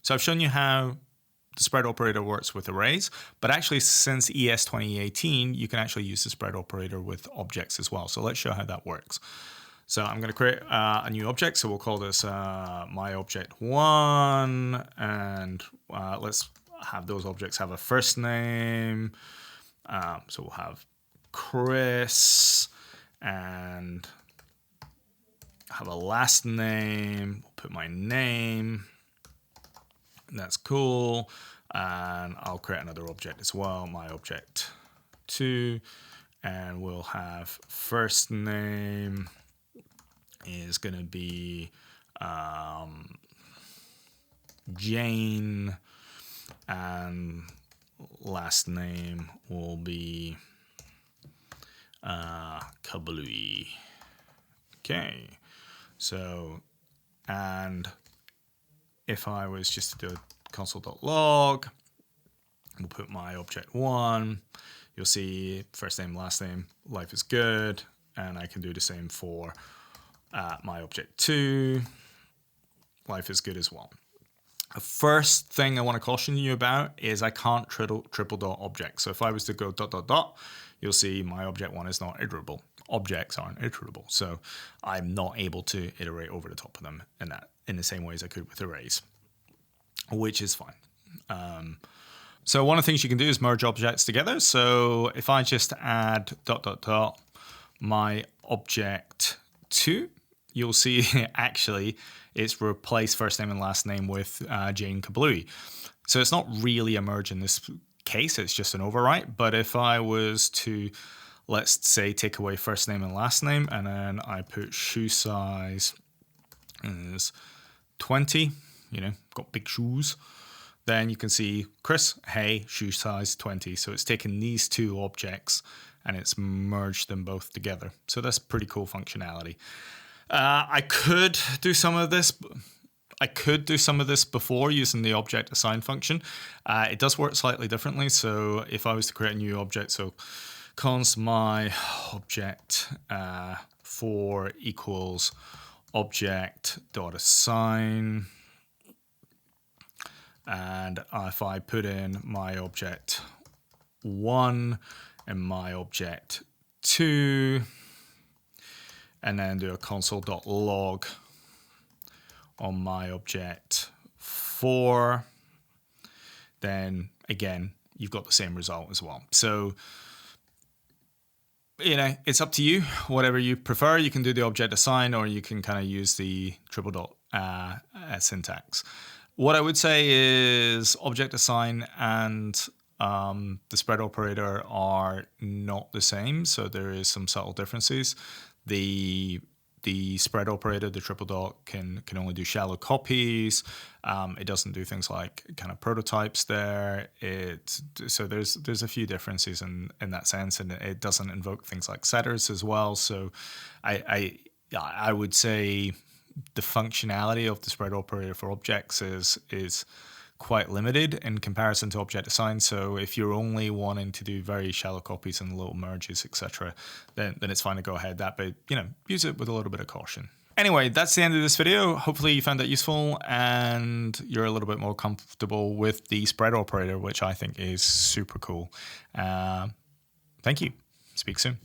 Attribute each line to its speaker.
Speaker 1: So I've shown you how the spread operator works with arrays, but actually since ES2018, you can actually use the spread operator with objects as well. So let's show how that works. So I'm going to create a new object. So we'll call this my object 1, and let's have those objects have a first name. So we'll have Chris and have a last name. We'll put my name. That's cool. And I'll create another object as well, my object 2, and we'll have first name is going to be Jane, and last name will be Kablooey. Okay, so, and if I was just to do console.log, we'll put my object 1. You'll see first name, last name, life is good, and I can do the same for my object 2, life is good as well. The first thing I want to caution you about is I can't triple dot objects. So if I was to go ... you'll see my object 1 is not iterable. Objects aren't iterable, so I'm not able to iterate over the top of them in the same way as I could with arrays, which is fine. So one of the things you can do is merge objects together. So if I just add ... my object 2, you'll see actually it's replaced first name and last name with Jane Kablooey. So it's not really a merge in this case, it's just an overwrite. But if I was to, let's say, take away first name and last name, and then I put shoe size is 20, got big shoes, then you can see Chris, hey, shoe size 20. So it's taken these two objects and it's merged them both together. So that's pretty cool functionality. I could do some of this. Before using the object assign function. It does work slightly differently. So if I was to create a new object, so const my object 4 equals object.assign. And if I put in my object 1 and my object 2, and then do a console.log on my object 4, then again, you've got the same result as well. So, it's up to you, whatever you prefer. You can do the object assign, or you can kind of use the triple dot syntax. What I would say is object assign and the spread operator are not the same, so there is some subtle differences. The spread operator, the triple dot, can only do shallow copies. It doesn't do things like kind of prototypes there. So there's a few differences in that sense, and it doesn't invoke things like setters as well. So I would say the functionality of the spread operator for objects is quite limited in comparison to object assign. So if you're only wanting to do very shallow copies and little merges, etc., then it's fine to go ahead that, but use it with a little bit of caution. Anyway, that's the end of this video. Hopefully you found that useful and you're a little bit more comfortable with the spread operator, which I think is super cool. Thank you. Speak soon.